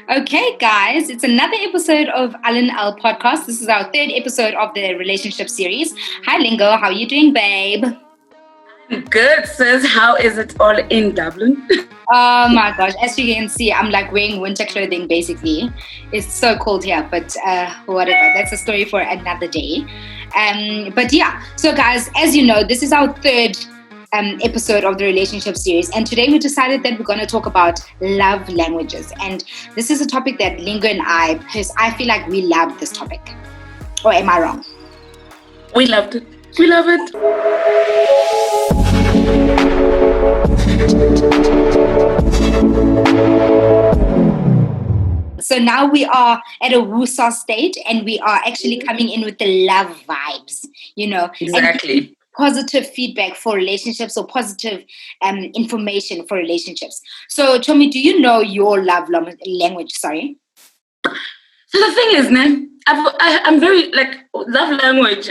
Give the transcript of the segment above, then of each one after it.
Okay, guys, it's another episode of Alan L podcast. This is our third episode of the relationship series. Hi, Lingo. How are you doing, babe? Good, sis. How is it all in Dublin? Oh my gosh, as you can see, I'm like wearing winter clothing basically. It's so cold here, but whatever. That's a story for another day. But yeah, so guys, as you know, this is our third episode of the relationship series, and today we decided that we're going to talk about love languages. And this is a topic that Lingo and because I feel like we love this topic. Or am I wrong? We loved it. We love it. So now we are at a woo-saw state, and we are actually coming in with the love vibes, Exactly. And positive feedback for relationships or positive information for relationships. So, Chomi, do you know your love language? Sorry. So the thing is, I'm very love language.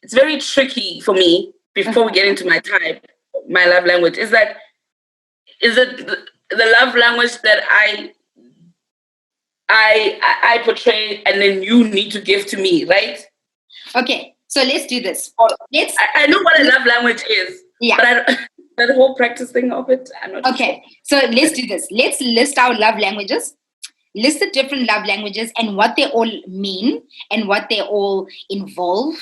It's very tricky for me. Before we get into my love language is it the love language that I portray, and then you need to give to me, right? Okay, so let's do this. I know what a love language is, yeah, but that whole practice thing of it, I'm not okay. Sure. So let's do this. Let's list our love languages. List the different love languages and what they all mean and what they all involve,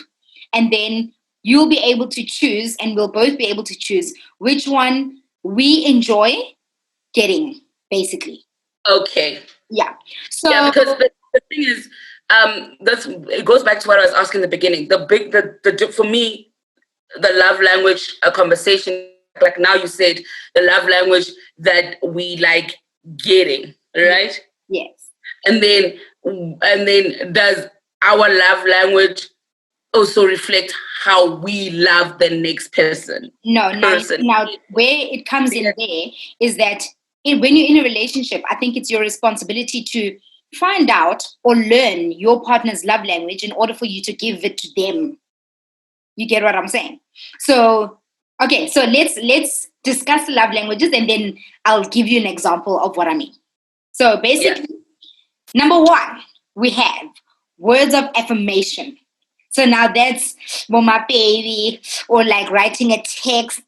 and then you'll be able to choose, and we'll both be able to choose which one we enjoy getting, basically. Okay. Yeah. So yeah, because the thing is, it goes back to what I was asking in the beginning. For me, the love language, a conversation like now you said, the love language that we like getting, right? Yes. And then does our love language also reflect how we love the next person? No, now where it comes in there is that when you're in a relationship, I think it's your responsibility to find out or learn your partner's love language in order for you to give it to them. You get what I'm saying? So, okay, so let's discuss the love languages, and then I'll give you an example of what I mean. So basically, number one, we have words of affirmation. So now that's my baby, or like writing a text.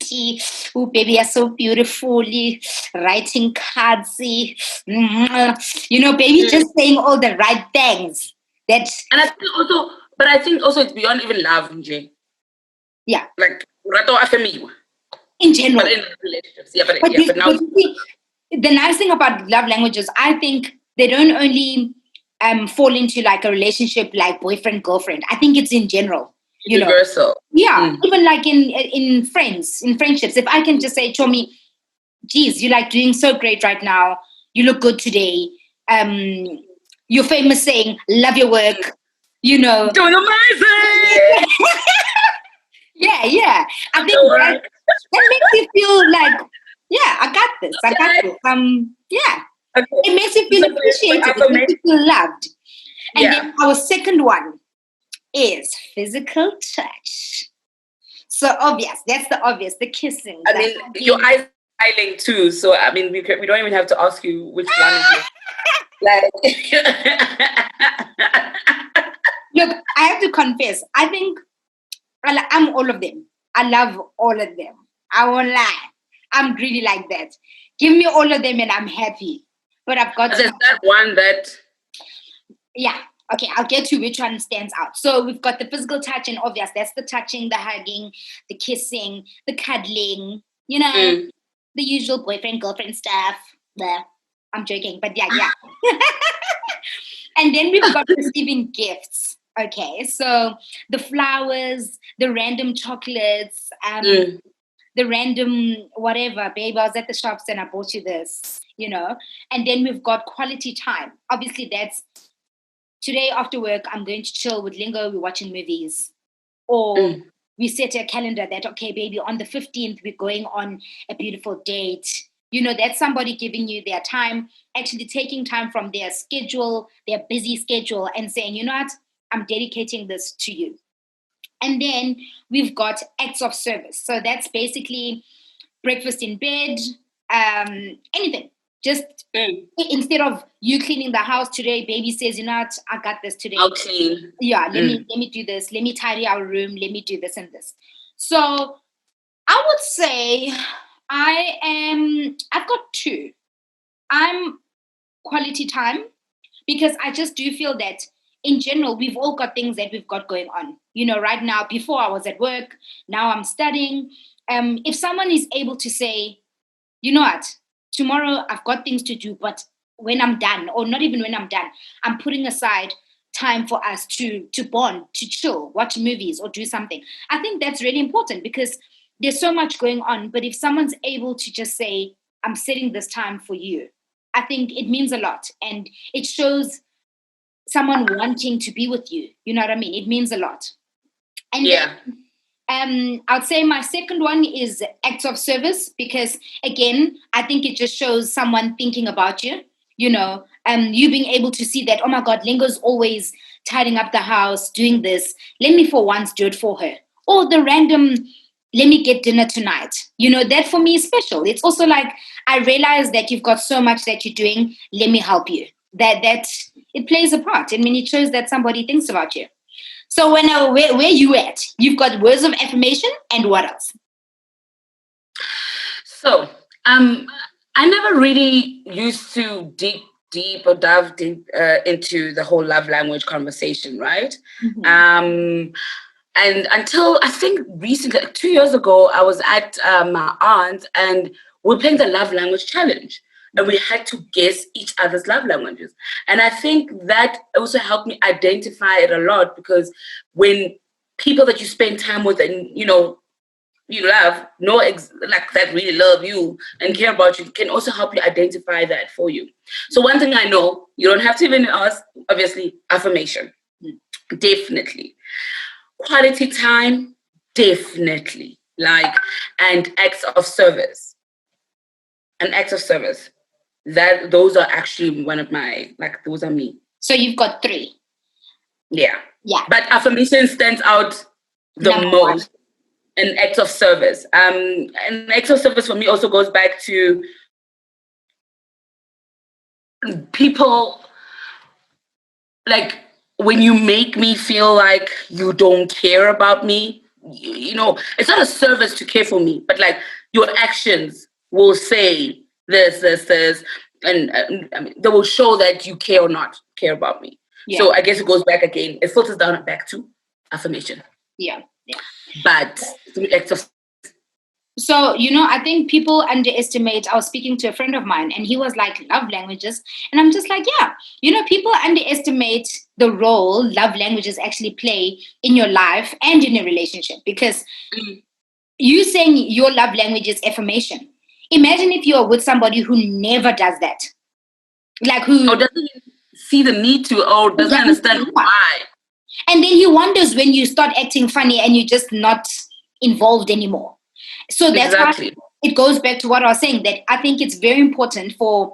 Oh, baby, you're so beautiful. Writing cards. Baby, just saying all the right things. And I think also it's beyond even love, Nje. Yeah. Like, rato afemiwa. In general. But in relationships. Yeah, but now. The nice thing about love languages, I think they don't only fall into like a relationship like boyfriend, girlfriend. I think it's in general. Universal. Yeah. Even like in friendships. If I can just say, Chomi, geez, you're like doing so great right now. You look good today. You're famous saying, love your work. Doing amazing. Yeah. I think that makes you feel like, yeah, I got this. I got this. Yeah. Okay. It makes you feel appreciated. It makes you feel loved. And then our second one is physical touch. So obvious. That's the obvious. The kissing. I mean, your eyes are smiling too. So I mean, we don't even have to ask you which one is it. Look, I have to confess. I think I'm all of them. I love all of them. I won't lie. I'm really like that. Give me all of them and I'm happy. But I've got there's that one that... Yeah. Okay, I'll get to which one stands out. So we've got the physical touch, and obvious. That's the touching, the hugging, the kissing, the cuddling, the usual boyfriend, girlfriend stuff. I'm joking, but yeah. And then we've got receiving gifts. Okay, so the flowers, the random chocolates, the random whatever. Babe, I was at the shops and I bought you this, And then we've got quality time. Obviously, that's today after work, I'm going to chill with Lingo. We're watching movies. Or we set a calendar that, okay, baby, on the 15th, we're going on a beautiful date. That's somebody giving you their time, actually taking time from their schedule, their busy schedule, and saying, you know what, I'm dedicating this to you. And then we've got acts of service. So that's basically breakfast in bed, anything. Just instead of you cleaning the house today, baby says, you know what, I got this today. I'll clean. Yeah, let me do this. Let me tidy our room. Let me do this and this. So I would say I've got two. I'm quality time, because I just do feel that in general, we've all got things that we've got going on. You know, right now, before I was at work, now I'm studying. If someone is able to say, you know what, tomorrow I've got things to do, but when I'm done, or not even when I'm done, I'm putting aside time for us to bond, to chill, watch movies or do something. I think that's really important, because there's so much going on. But if someone's able to just say, I'm setting this time for you, I think it means a lot. And it shows someone wanting to be with you. You know what I mean? It means a lot. And I'd say my second one is acts of service, because again, I think it just shows someone thinking about you, you know, you being able to see that, oh my God, Lingo's always tidying up the house, doing this. Let me for once do it for her. Or the random, let me get dinner tonight. You know, that for me is special. It's also like, I realize that you've got so much that you're doing. Let me help you. That it plays a part. I mean, it shows that somebody thinks about you. So where you at? You've got words of affirmation, and what else? So I never really used to dig deep or dive deep into the whole love language conversation, right? And until I think recently, 2 years ago, I was at my aunt's and we were playing the love language challenge. And we had to guess each other's love languages. And I think that also helped me identify it a lot, because when people that you spend time with and, you know, you love, like that really love you and care about you, can also help you identify that for you. So one thing I know, you don't have to even ask, obviously, affirmation. Definitely. Quality time, definitely. And acts of service. An act of service. Those are actually one of my, those are me. So you've got three. Yeah. Yeah. But affirmation stands out the most. An act of service. And acts of service for me also goes back to people, like when you make me feel like you don't care about me, you know, it's not a service to care for me, but like your actions will say this, and I mean, they will show that you care or not care about me. Yeah. So I guess it goes back again. It filters down and back to affirmation. Yeah. But acts of. So, you know, I think people underestimate. I was speaking to a friend of mine and he was like, love languages. And I'm just like, yeah, you know, people underestimate the role love languages actually play in your life and in a relationship, because you saying your love language is affirmation. Imagine if you're with somebody who never does that. Like who doesn't see the need to, or doesn't understand why. And then he wonders when you start acting funny and you're just not involved anymore. So that's why it goes back to what I was saying, that I think it's very important for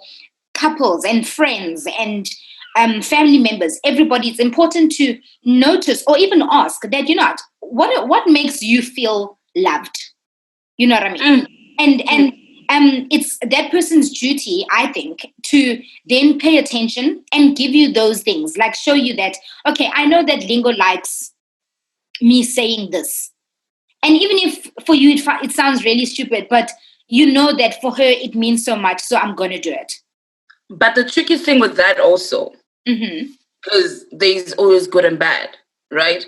couples and friends and family members, everybody, it's important to notice or even ask that, you know what makes you feel loved? You know what I mean? And it's that person's duty, I think, to then pay attention and give you those things, like show you that, okay, I know that Lingo likes me saying this. And even if for you it sounds really stupid, but you know that for her it means so much, so I'm going to do it. But the tricky thing with that also, because there's always good and bad, right?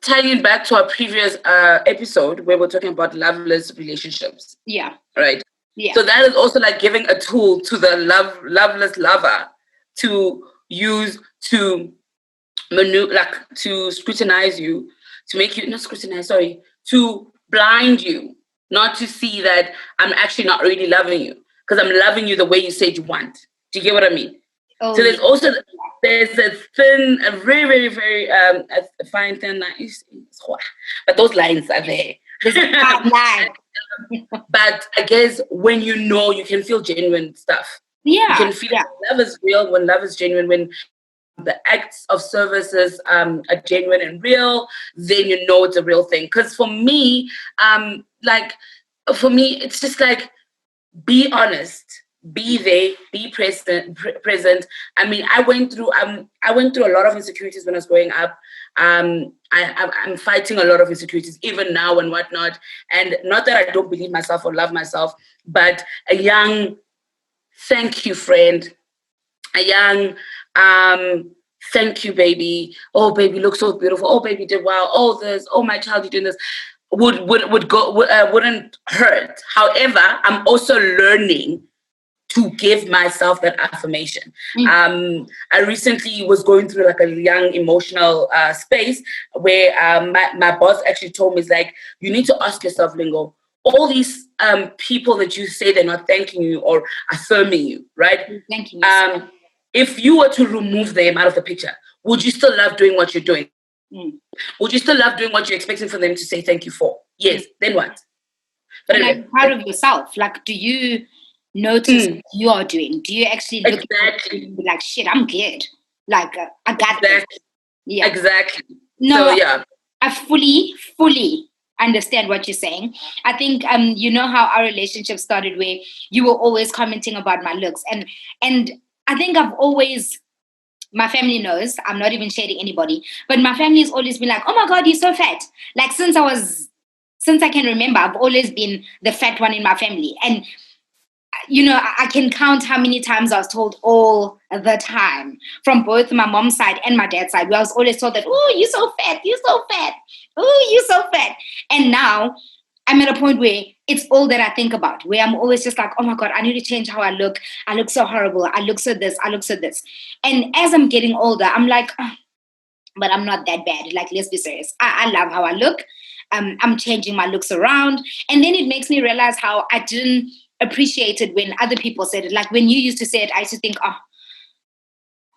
Tying it back to our previous episode where we're talking about loveless relationships. Yeah. Right? Yeah. So that is also like giving a tool to the loveless lover to use to to scrutinize you, to make you, to blind you, not to see that I'm actually not really loving you, because I'm loving you the way you said you want. Do you get what I mean? Oh, so there's also a very, very, very a fine thin line, but those lines are there. But I guess when you know, you can feel genuine stuff. Yeah, you can feel love is real when love is genuine. When the acts of services are genuine and real, then you know it's a real thing. Because for me, it's just like be honest, be there, be present. I mean, I went through a lot of insecurities when I was growing up. I'm fighting a lot of insecurities even now and whatnot. And not that I don't believe myself or love myself, but a young thank you, friend. A young thank you, baby. Oh, baby, you look so beautiful. Oh, baby, you did well. Oh, this. Oh, my child, you doing this. Wouldn't hurt. However, I'm also learning to give myself that affirmation. I recently was going through like a young emotional space where my boss actually told me, it's like, you need to ask yourself, Lingo, all these people that you say they're not thanking you or affirming you, right? Thank you. If you were to remove them out of the picture, would you still love doing what you're doing? Would you still love doing what you're expecting for them to say thank you for? Yes. Then what? But anyway, like, proud of yourself. Like, do you notice what you are doing? Do you actually look at it and be like, shit, I'm good. Like, I got this. Yeah. Exactly. No, so, yeah. I fully understand what you're saying. I think you know how our relationship started, where you were always commenting about my looks. And I think I've always, my family knows, I'm not even shading anybody, but my family has always been like, oh my God, you're so fat. Like since I can remember, I've always been the fat one in my family. And, you know, I can count how many times I was told all the time from both my mom's side and my dad's side, where I was always told that, oh, you're so fat, you're so fat. Oh, you're so fat. And now I'm at a point where it's all that I think about, where I'm always just like, oh my God, I need to change how I look. I look so horrible. I look so this. I look so this. And as I'm getting older, I'm like, oh, but I'm not that bad. Like, let's be serious. I love how I look. I'm changing my looks around. And then it makes me realize how I didn't appreciate it when other people said it. Like when you used to say it, I used to think, oh,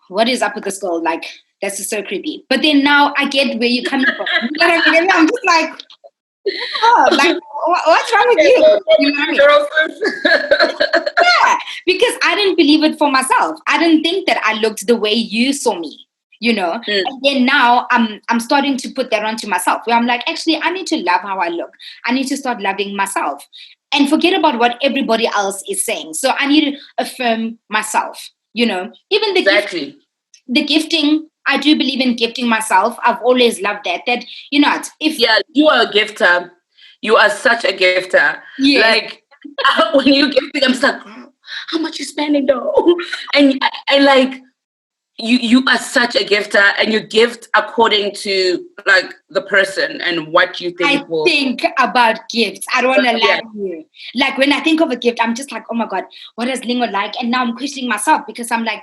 what is up with this girl? Like, that's just so creepy. But then now I get where you're coming from. You know what I mean? And I'm just like, oh, like, what's wrong with you? You know what I mean? Yeah, because I didn't believe it for myself. I didn't think that I looked the way you saw me, you know. And then now I'm starting to put that onto myself, where I'm like, actually, I need to love how I look. I need to start loving myself and forget about what everybody else is saying. So I need to affirm myself, you know. Even the gifting, I do believe in gifting myself. I've always loved that. That, you know, if you are a gifter, you are such a gifter. Yes. Like when you gifting, I'm just like, how much you spending though? And like you are such a gifter, and you gift according to like the person and what you think. I think about gifts. I don't want to lie to you. Like when I think of a gift, I'm just like, oh my God, what does Lingo like? And now I'm questioning myself because I'm like,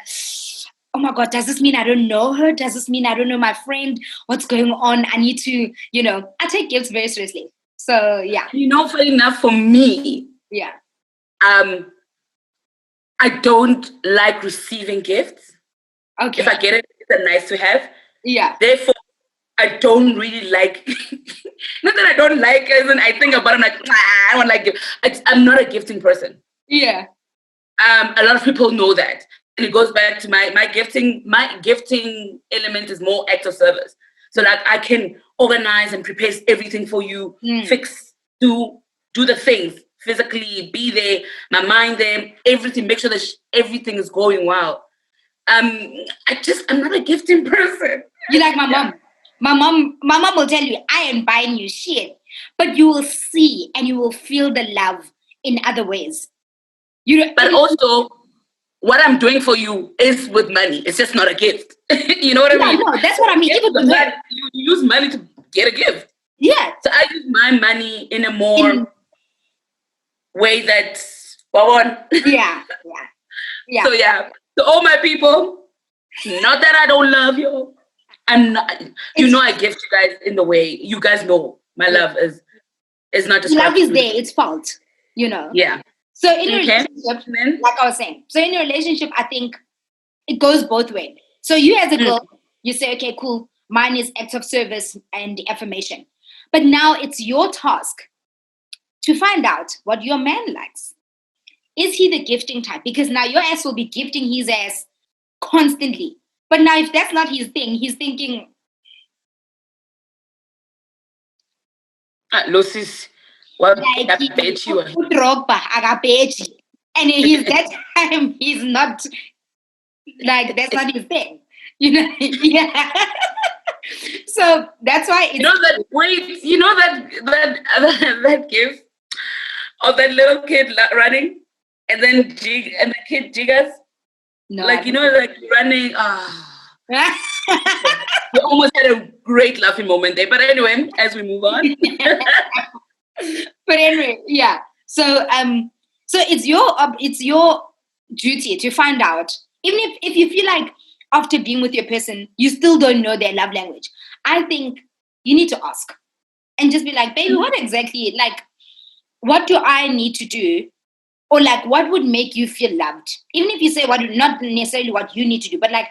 oh my God, does this mean I don't know her? Does this mean I don't know my friend? What's going on? I need to, you know, I take gifts very seriously. So yeah. You know, funny enough for me, yeah. I don't like receiving gifts. Okay. If I get it, it's a nice to have. Yeah. Therefore, I don't really like, not that I don't like it, and I think about it, I'm like, I don't like it. I'm not a gifting person. Yeah. A lot of people know that. And it goes back to my gifting element is more act of service. So like I can organize and prepare everything for you, fix, do the things physically, be there, my mind there, everything, make sure that everything is going well. I'm not a gifting person. You like my mom. My mom will tell you, I ain't buying you shit. But you will see and you will feel the love in other ways. But also, what I'm doing for you is with money. It's just not a gift. You know what I mean? No, that's what I mean. Even you use money to get a gift. Yeah. So I use my money in a more way that, Yeah. So yeah. So all my people, not that I don't love you. I'm not. I gift you guys in the way. You guys know my love is not just love is there. It's fault. You know. Yeah. So in a relationship, like I was saying, in a relationship, I think it goes both ways. So you as a girl, you say, okay, cool, mine is acts of service and affirmation. But now it's your task to find out what your man likes. Is he the gifting type? Because now your ass will be gifting his ass constantly. But now if that's not his thing, he's thinking... Lucy's... Well, like, Drogba, And he's that time, he's not like, that's not his thing. You know? Yeah. So that's why it's that gift of that little kid running, and then and the kid jiggers, no, like like running. We almost had a great laughing moment there. But anyway, as we move on. But anyway, yeah. So so it's your duty to find out, even if you feel like after being with your person you still don't know their love language. I think you need to ask and just be like, baby, what exactly, like, what do I need to do, or like what would make you feel loved? Even if you say what, not necessarily what you need to do, but like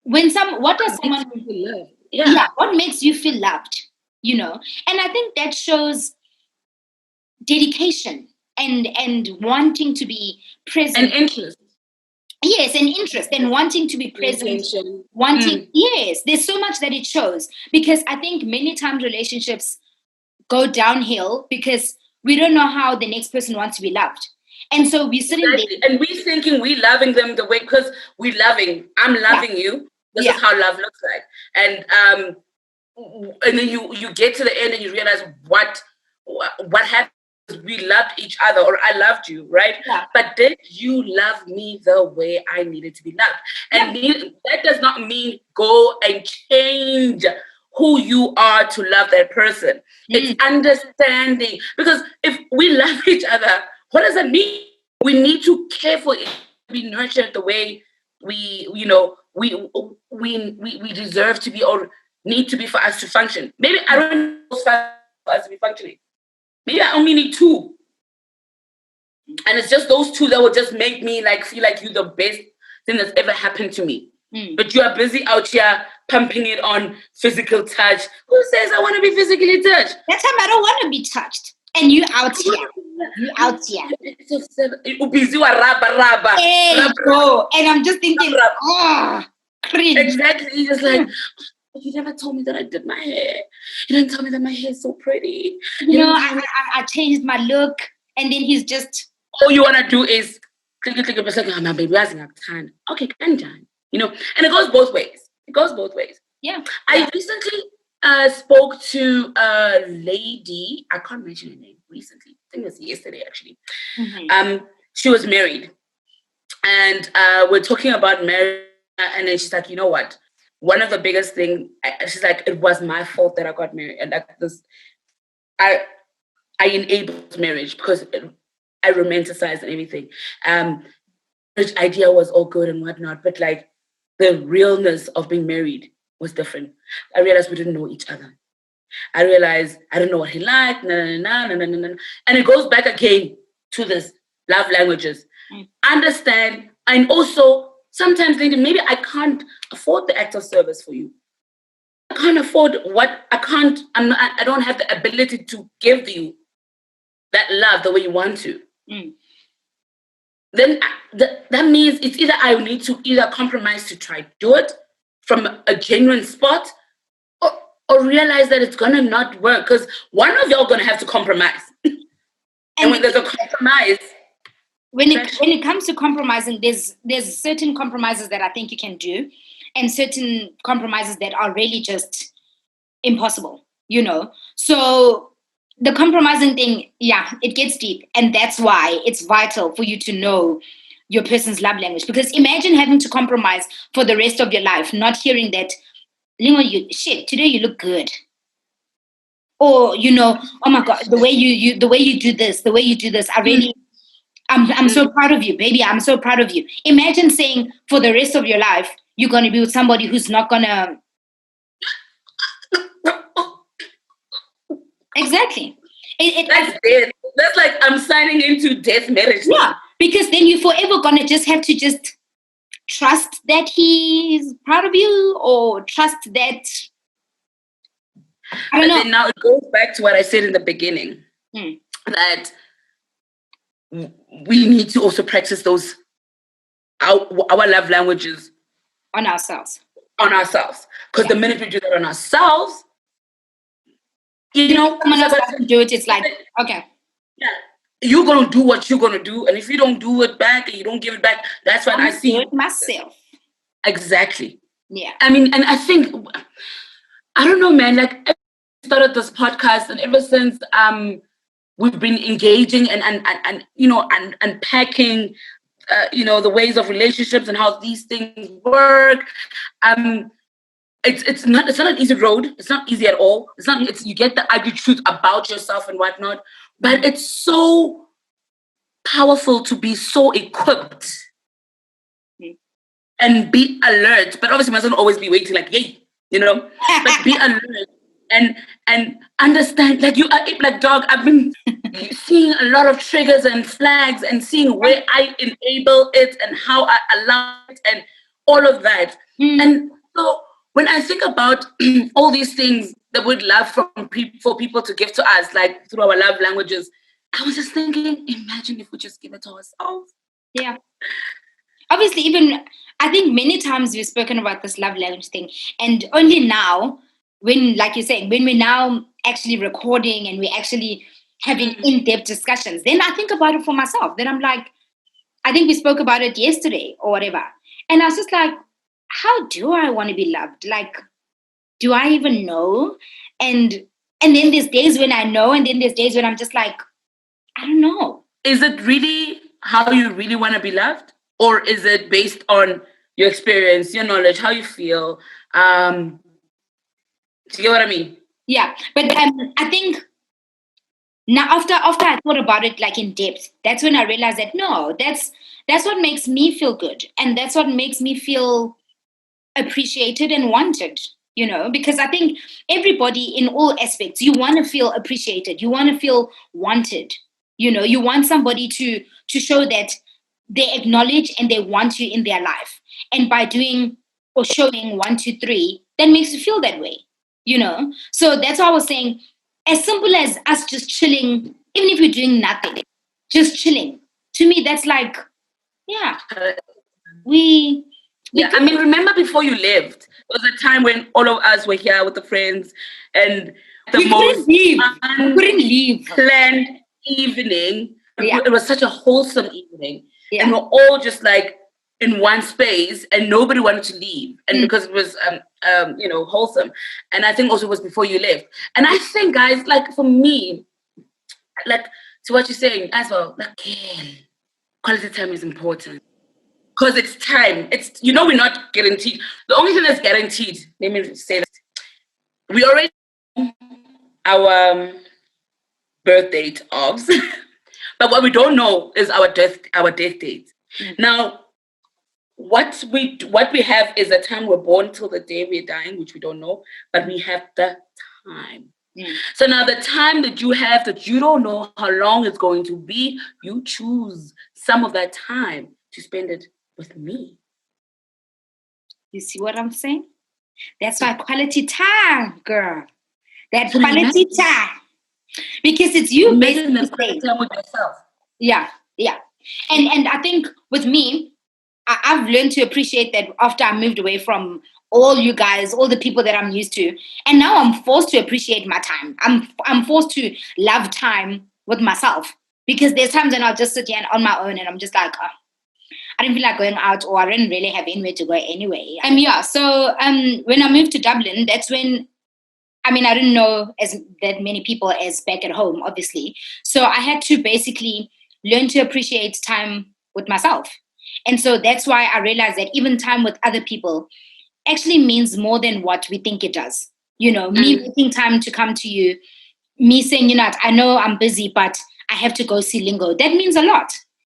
what does someone love? Yeah, what makes you feel loved? And I think that shows dedication and wanting to be present, and interest. Yes, and interest, and wanting to be present, wanting yes, there's so much that it shows, because I think many times relationships go downhill because we don't know how the next person wants to be loved. And so we're sitting there and we thinking we loving them the way, because I'm loving you. This is how love looks like. And then you get to the end and you realize what happened. We loved each other, or I loved you, right? Yeah. But did you love me the way I needed to be loved? And that does not mean go and change who you are to love that person. It's understanding, because if we love each other, what does that mean? We need to care for it, be nurtured the way we deserve to be, or need to be, for us to function. Maybe I don't need those for us to be functioning. Maybe I only need 2. And it's just those 2 that will just make me like feel like you're the best thing that's ever happened to me. But you are busy out here pumping it on physical touch. Who says I want to be physically touched? That time I don't want to be touched. And you out here. You out here. Busy with rubber. Hey, bro. And I'm just thinking, cringe. Exactly. Just like, you never told me that I did my hair. You didn't tell me that my hair is so pretty. I changed my look, and then he's just... All you want to do is click, my baby, okay, kanjani. And it goes both ways. Yeah. I recently spoke to a lady, I can't mention her name recently. I think it was yesterday, actually. She was married. And we're talking about marriage, and then she's like, you know what? One of the biggest things, she's like, it was my fault that I got married. And like this, I enabled marriage because I romanticized and everything. Marriage idea was all good and whatnot, but like the realness of being married was different. I realized we didn't know each other. I realized I don't know what he liked, and it goes back again to this love languages. Understand, and also sometimes maybe I can't afford the act of service for you. I can't afford I don't have the ability to give you that love the way you want to. Then that means it's either I need to either compromise to try to do it from a genuine spot, or realize that it's gonna not work, because one of y'all gonna have to compromise. And when there's a compromise, when it comes to compromising, there's certain compromises that I think you can do, and certain compromises that are really just impossible. So the compromising thing, it gets deep, and that's why it's vital for you to know your person's love language. Because imagine having to compromise for the rest of your life, not hearing that, today you look good, or oh my God, the way you do this, I really, I'm so proud of you, baby. I'm so proud of you. Imagine saying for the rest of your life you're going to be with somebody who's not gonna. Exactly. That's death. That's like I'm signing into death marriage. Yeah, because then you're forever gonna just have to just trust that he's proud of you, or trust that. I don't know. Then now it goes back to what I said in the beginning, that we need to also practice those our love languages on ourselves. Because the minute we do that on ourselves, someone else doesn't do it, it's like, okay. Yeah. you're gonna do what you're gonna do, and if you don't do it back and you don't give it back, that's what I see. Do it myself. Exactly. Yeah. I mean, and I think, I don't know, man. Like, ever since we started this podcast, and ever since we've been engaging and you know, and unpacking, you know, the ways of relationships and how these things work. It's not an easy road. It's not easy at all. It's not. It's, you get the ugly truth about yourself and whatnot, but it's so powerful to be so equipped and be alert. But obviously, mustn't always be waiting like, yay, you know. But be alert and understand. Like, you are like, dog. I've been seeing a lot of triggers and flags and seeing where I enable it and how I allow it and all of that. And so when I think about all these things that we'd love for people to give to us, like through our love languages, I was just thinking, imagine if we just give it to ourselves. Yeah. Obviously, even I think many times we've spoken about this love language thing, and only now, when, like you're saying, when we're now actually recording and we're actually having in-depth discussions, then I think about it for myself. Then I'm like, I think we spoke about it yesterday or whatever. And I was just like, how do I want to be loved? Like, do I even know? And then there's days when I know, and then there's days when I'm just like, I don't know. Is it really how you really want to be loved? Or is it based on your experience, your knowledge, how you feel? Do you get what I mean? Yeah. But I think now after I thought about it like in depth, that's when I realized that no, that's what makes me feel good. And that's what makes me feel appreciated and wanted, you know, because I think everybody in all aspects, you want to feel appreciated, you want to feel wanted, you know, you want somebody to show that they acknowledge and they want you in their life. And by doing or showing 1, 2, 3, that makes you feel that way, you know. So that's why I was saying, as simple as us just chilling, even if you're doing nothing, just chilling, to me that's like, yeah, yeah, I mean, remember before you left, there was a time when all of us were here with the friends and the most couldn't leave. Planned evening. Yeah. It was such a wholesome evening. Yeah. And we're all just like in one space and nobody wanted to leave. And because it was, you know, wholesome. And I think also it was before you left. And I think, guys, like for me, like to what you're saying as well, like, quality time is important. Because it's time. It's, you know, we're not guaranteed. The only thing that's guaranteed, let me say that, we already our birth date of, but what we don't know is our death date. Now, what we have is the time we're born till the day we're dying, which we don't know, but we have the time. So now the time that you have that you don't know how long it's going to be, you choose some of that time to spend it with me. You see what I'm saying? That's why quality time, girl. That quality time. Because it's you making the quality time with yourself. Yeah. And I think with me, I've learned to appreciate that after I moved away from all you guys, all the people that I'm used to. And now I'm forced to appreciate my time. I'm forced to love time with myself. Because there's times when I'll just sit here on my own and I'm just like, I didn't feel like going out, or I didn't really have anywhere to go anyway. So when I moved to Dublin, that's when, I mean, I didn't know that many people as back at home, obviously. So I had to basically learn to appreciate time with myself. And so that's why I realized that even time with other people actually means more than what we think it does. You know, me making time to come to you, me saying, you know, I know I'm busy, but I have to go see Lingo. That means a lot.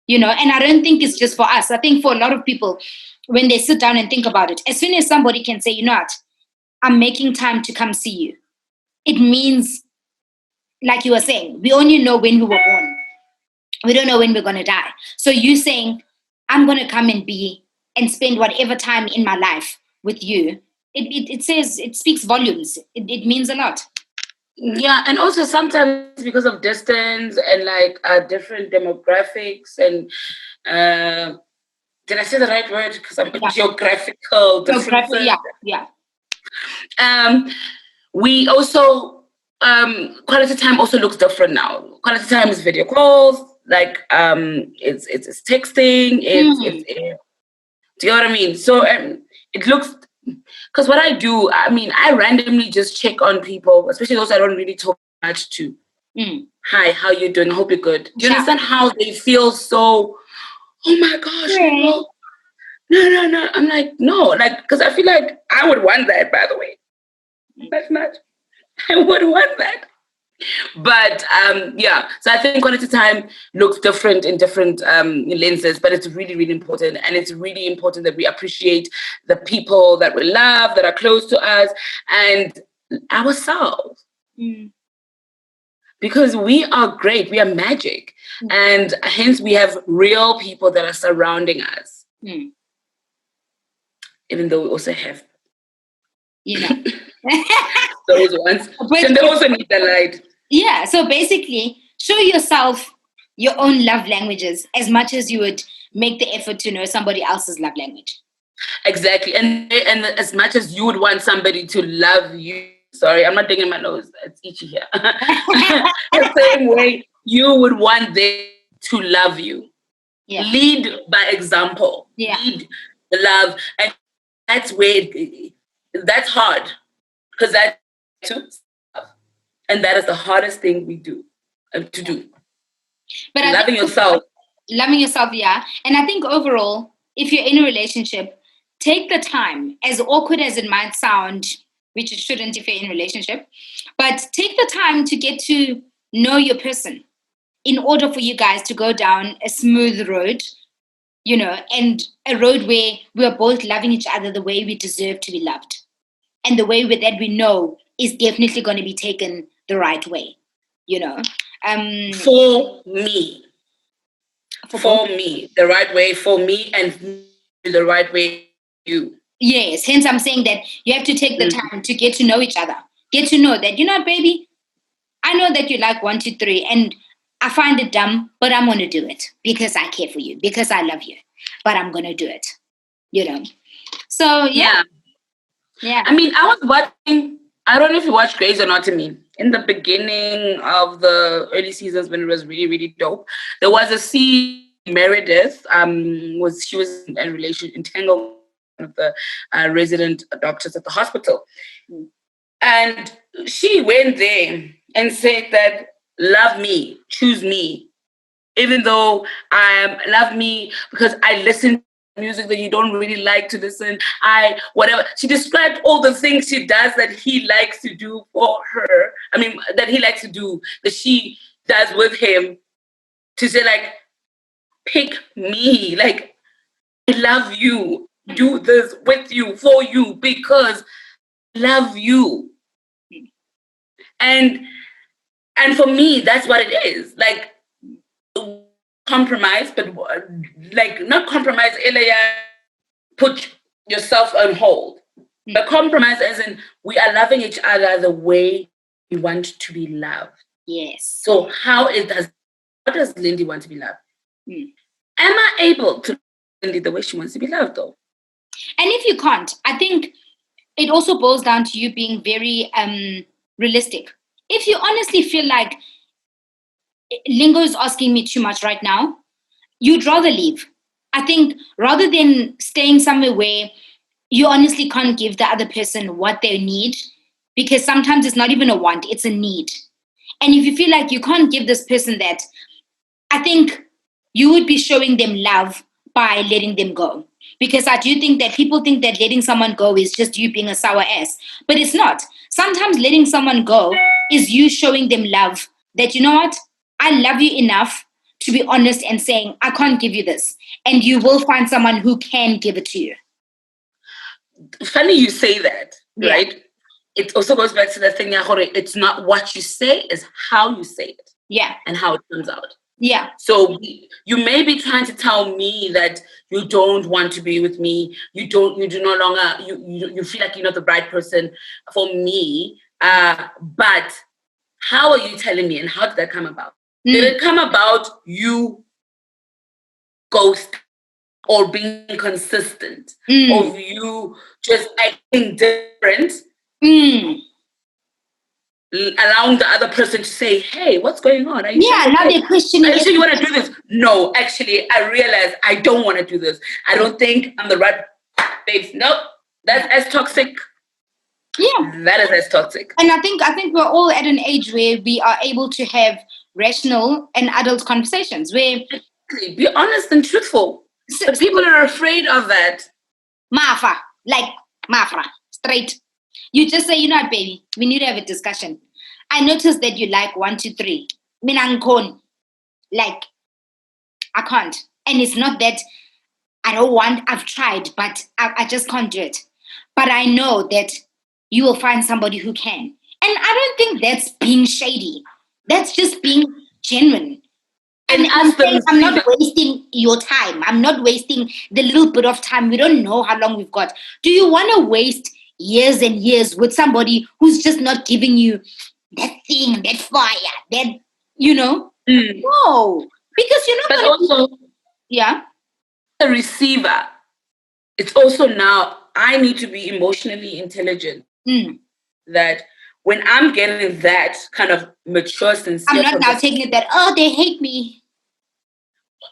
You know, and I don't think it's just for us. I think for a lot of people, when they sit down and think about it, as soon as somebody can say, you know what, I'm making time to come see you, it means, like you were saying, we only know when we were born. We don't know when we're going to die. So you saying, I'm going to come and be and spend whatever time in my life with you, it says, it speaks volumes. It means a lot. Yeah, and also sometimes because of distance and like different demographics and did I say the right word? Because I'm geographical differences. Yeah. We also quality time also looks different now. Quality time is video calls. like it's texting, do you know what I mean? So it looks, because what I do, I mean, I randomly just check on people, especially those I don't really talk much to. Hi, how you doing? I hope you're good. Do you understand how they feel so, oh my gosh, no. I'm like, no, like, because I feel like I would want that, by the way. That's not, I would want that. But yeah, so I think quality time looks different in different lenses, but it's really, really important. And it's really important that we appreciate the people that we love, that are close to us, and ourselves. Because we are great, we are magic. And hence we have real people that are surrounding us. Even though we also have, those ones. And they also need the light. Yeah, so basically, show yourself your own love languages as much as you would make the effort to know somebody else's love language. Exactly. And as much as you would want somebody to love you, sorry, I'm not digging my nose, it's itchy here. The same way you would want them to love you. Yeah. Lead by example. Yeah. Lead the love. And that's where that's hard. Because that's and that is the hardest thing we do to do. But loving yourself. Loving yourself, yeah. And I think overall, if you're in a relationship, take the time, as awkward as it might sound, which it shouldn't if you're in a relationship, but take the time to get to know your person in order for you guys to go down a smooth road, and a road where we're both loving each other the way we deserve to be loved. And the way that we know is definitely going to be taken the right way, For me. For me, the right way for me, and the right way for you. Yes, hence I'm saying that you have to take the time to get to know each other. Get to know that, baby, I know that you like 1, 2, 3, and I find it dumb, but I'm going to do it because I care for you, because I love you, but I'm going to do it, So, yeah. I mean, I was watching, I don't know if you watched Grey's Anatomy. In the beginning of the early seasons when it was really, really dope, there was a scene, Meredith, she was in a entangled with the resident doctors at the hospital. And she went there and said that, love me, choose me, even though love me because I listen to music that you don't really like to listen. Whatever. She described all the things she does that he likes to do for her. I mean, that he likes to do, that she does with him, to say, like, pick me. Like, I love you. Do this with you, for you, because I love you. And for me, that's what it is. Like, compromise, but like not compromise, put yourself on hold. But compromise as in we are loving each other the way we want to be loved. Yes. So how does Lindy want to be loved? Am I able to love Lindy the way she wants to be loved, though? And if you can't, I think it also boils down to you being very realistic. If you honestly feel like Lingo is asking me too much right now, you'd rather leave. I think rather than staying somewhere where you honestly can't give the other person what they need, because sometimes it's not even a want, it's a need. And if you feel like you can't give this person that, I think you would be showing them love by letting them go. Because I do think that people think that letting someone go is just you being a sour ass, but it's not. Sometimes letting someone go is you showing them love, that, you know what, I love you enough to be honest and saying, I can't give you this. And you will find someone who can give it to you. Funny you say that, right? It also goes back to the thing, it's not what you say, it's how you say it. Yeah. And how it comes out. Yeah. So you may be trying to tell me that you don't want to be with me. You do no longer, you feel like you're not the right person for me. But how are you telling me, and how did that come about? Did it come about you ghost or being consistent, or you just acting different? allowing the other person to say, hey, what's going on? Are you Yeah, sure now they're questioning. Are you sure you want to do this? No, actually, I realize I don't want to do this. I don't think I'm the right babes. Nope. That's as toxic. Yeah. That is as toxic. And I think we're all at an age where we are able to have rational and adult conversations where be honest and truthful. But people are afraid of that. Mafra, straight. You just say, you know what, baby, we need to have a discussion. I noticed that you like 1, 2, 3. Like, I can't. And it's not that I don't want, I've tried, but I just can't do it. But I know that you will find somebody who can. And I don't think that's being shady. That's just being genuine. And I'm not wasting your time. I'm not wasting the little bit of time. We don't know how long we've got. Do you want to waste years and years with somebody who's just not giving you that thing, that fire, that, No. Because you're not But also, the receiver, it's also now, I need to be emotionally intelligent. That when I'm getting that kind of mature, sincere, I'm not now taking it that, they hate me.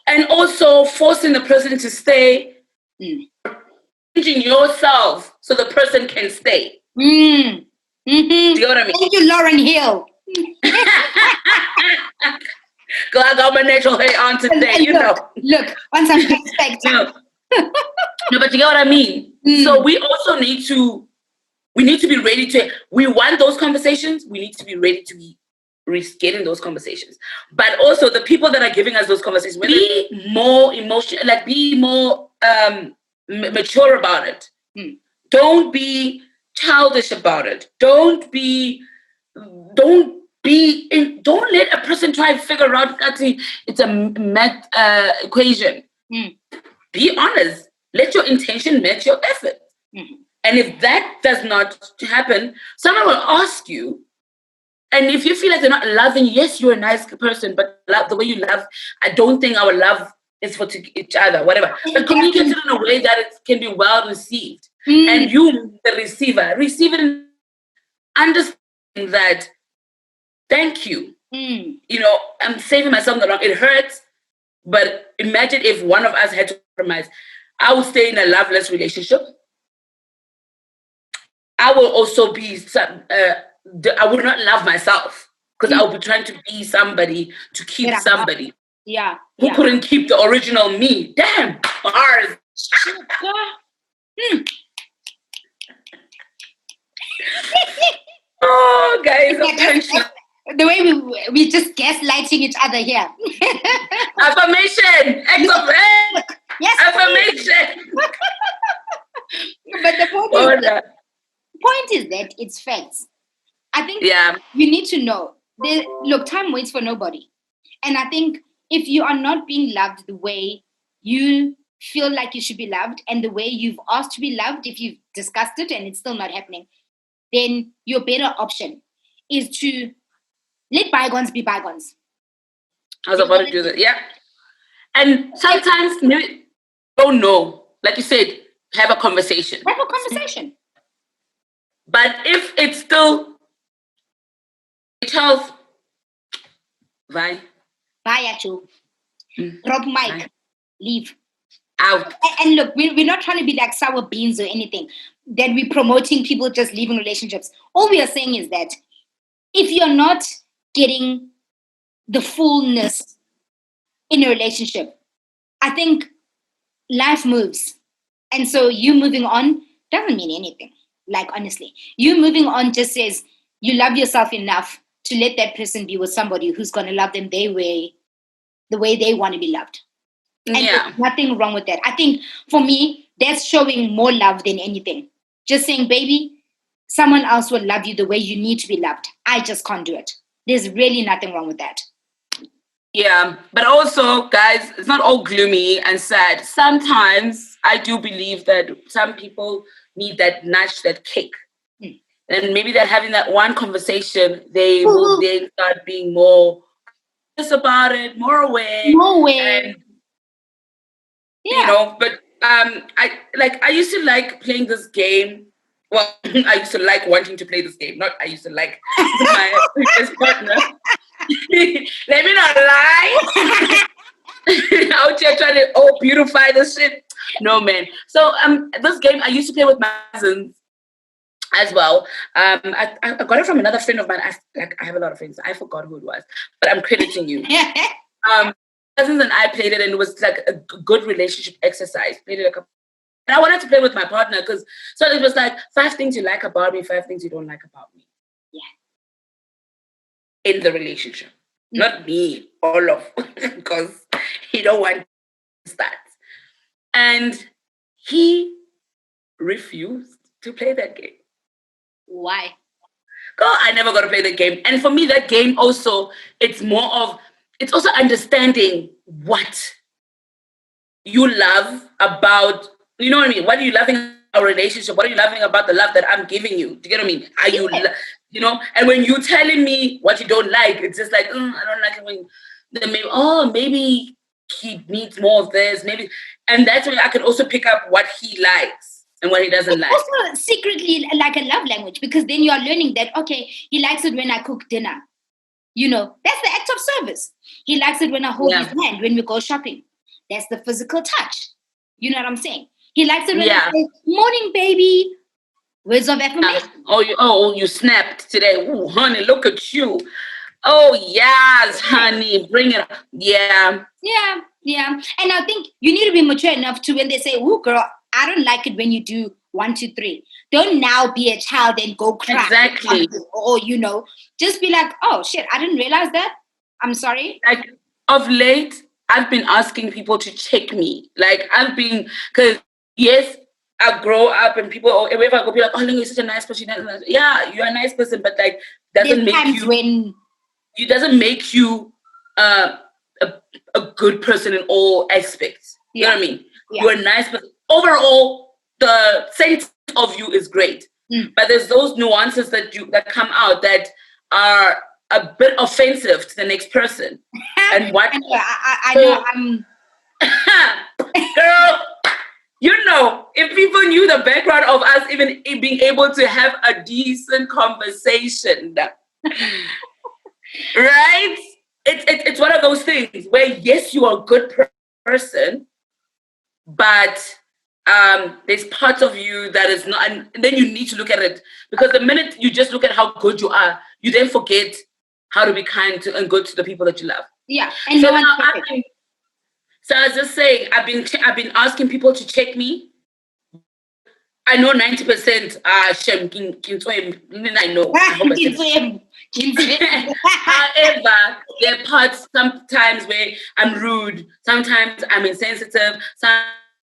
And also forcing the person to stay, changing yourself so the person can stay. Mm-hmm. Do you know what I mean? Thank you, Lauren Hill. I got my natural hair on today, Look, once I'm expecting. No, but you get what I mean? So we also need to be ready to, we want those conversations, we need to be ready to be getting those conversations. But also the people that are giving us those conversations, be more emotional, like be more mature about it. Don't be childish about it. Don't let a person try and figure out that it's a math equation. Be honest. Let your intention match your effort. And if that does not happen, someone will ask you. And if you feel like they're not loving, yes, you're a nice person, but the way you love, I don't think our love is for each other, whatever. But communicate it in a way that it can be well received. And you, the receiver, receive it and understand that, thank you. I'm saving myself the wrong. It hurts, but imagine if one of us had to compromise. I would stay in a loveless relationship. I will also be, I would not love myself because I would be trying to be somebody to keep somebody. Who couldn't keep the original me. Damn, bars. Oh, guys, attention. The way we just gaslighting each other here. Affirmation. Yes. Affirmation. But the point is that it's facts. I think you need to know. Look, time waits for nobody. And I think if you are not being loved the way you feel like you should be loved and the way you've asked to be loved, if you've discussed it and it's still not happening, then your better option is to let bygones be bygones. I was about to do that. Yeah. And sometimes maybe don't know. Like you said, have a conversation. Have a conversation. But if it's still health, bye. Bye, Achu. Drop mic. Leave. Out. And look, we're not trying to be like sour beans or anything, that we're promoting people just leaving relationships. All we are saying is that if you're not getting the fullness in a relationship, I think life moves. And so you moving on doesn't mean anything. Like, honestly, you moving on just says you love yourself enough to let that person be with somebody who's going to love them the way they want to be loved. And there's nothing wrong with that. I think for me, that's showing more love than anything. Just saying, baby, someone else will love you the way you need to be loved. I just can't do it. There's really nothing wrong with that. Yeah, but also, guys, it's not all gloomy and sad. Sometimes I do believe that some people need that nudge, that kick. And maybe they're having that one conversation, they will then start being more about it, more aware. And, but I used to like playing this game Well, I used to like wanting to play this game. Not I used to like my previous partner. Let me not lie. Out here trying to beautify this shit. No, man. So this game I used to play with my cousins as well. I got it from another friend of mine. I have a lot of friends. I forgot who it was, but I'm crediting you. Cousins and I played it, and it was like a good relationship exercise. Played it a couple. And I wanted to play with my partner because so it was like 5 things you like about me, 5 things you don't like about me. Yeah. In the relationship. Not me, all of, because he don't want to start. And he refused to play that game. Why? Girl, I never got to play the game. And for me, that game also, it's also understanding what you love about, you know what I mean? What are you loving about our relationship? What are you loving about the love that I'm giving you? Do you get what I mean? Are you, you know? And when you're telling me what you don't like, it's just like, I don't like it when, then maybe he needs more of this, maybe. And that's when I can also pick up what he likes and what he doesn't like. Also secretly like a love language, because then you are learning that, okay, he likes it when I cook dinner. You know, that's the act of service. He likes it when I hold his hand when we go shopping. That's the physical touch. You know what I'm saying? He likes it when I say, morning, baby. Words of affirmation. You snapped today. Ooh, honey, look at you. Oh, yes, honey. Bring it up. Yeah. And I think you need to be mature enough to, when they say, ooh, girl, I don't like it when you do 1, 2, 3. Don't now be a child and go cry. Exactly. Or, just be like, oh, shit, I didn't realize that. I'm sorry. Like, of late, I've been asking people to check me. Like, because, yes, I grow up and people, or wherever I go, be like, oh, you're such a nice person. Yeah, you're a nice person, but like, doesn't make you a good person in all aspects. You know what I mean? Yeah. You're a nice person. Overall, the sense of you is great. But there's those nuances that come out that are a bit offensive to the next person. And what I know girl, if people knew the background of us even being able to have a decent conversation, right? It's one of those things where, yes, you are a good person, but there's parts of you that is not, and then you need to look at it, because the minute you just look at how good you are, you then forget how to be kind to and good to the people that you love. Yeah, and so so I was just saying, I've been asking people to check me. I know 90%. I know. However, there are parts sometimes where I'm rude. Sometimes I'm insensitive. Sometimes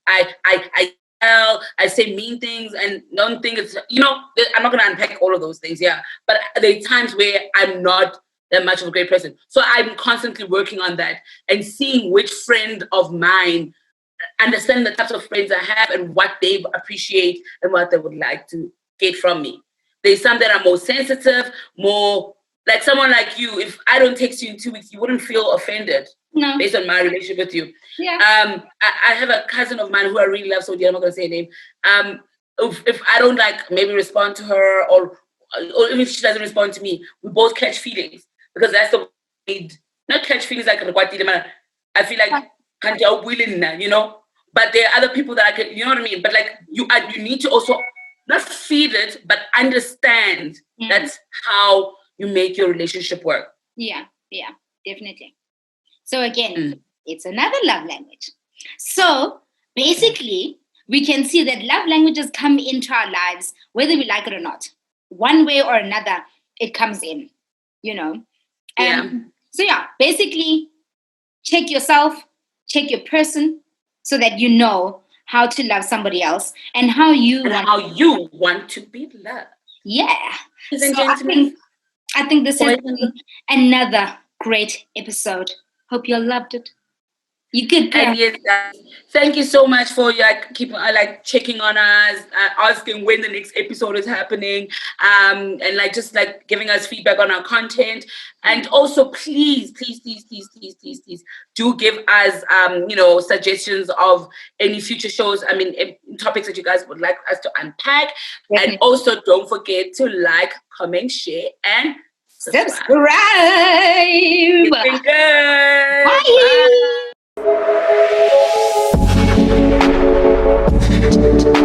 I yell. I say mean things, and don't think it's. I'm not gonna unpack all of those things. Yeah, but there are times where I'm not that much of a great person. So I'm constantly working on that and seeing which friend of mine understand the types of friends I have and what they appreciate and what they would like to get from me. There's some that are more sensitive, more like someone like you. If I don't text you in 2 weeks, you wouldn't feel offended. No. Based on my relationship with you. Yeah. I have a cousin of mine who I really love, so dear, I'm not going to say her name. If I don't maybe respond to her or even if she doesn't respond to me, we both catch feelings, because that's the way, not catch feelings like I feel like can't you willing now, but there are other people that I can, you know what I mean? But you need to also not feel it, but understand that's how you make your relationship work. Yeah, definitely. So again, it's another love language. So basically, we can see that love languages come into our lives, whether we like it or not. One way or another, it comes in, So basically, check yourself, check your person, so that you know how to love somebody else and how you want to be loved. Yeah. So I think this has been another great episode. Hope you all loved it. You could And yes, thank you so much for keeping checking on us, asking when the next episode is happening, and just giving us feedback on our content. And also, please, please, please, please, please, please, please, do give us suggestions of any future shows. I mean, topics that you guys would like us to unpack. Definitely. And also, don't forget to like, comment, share, and subscribe. It's been good. Bye. Bye.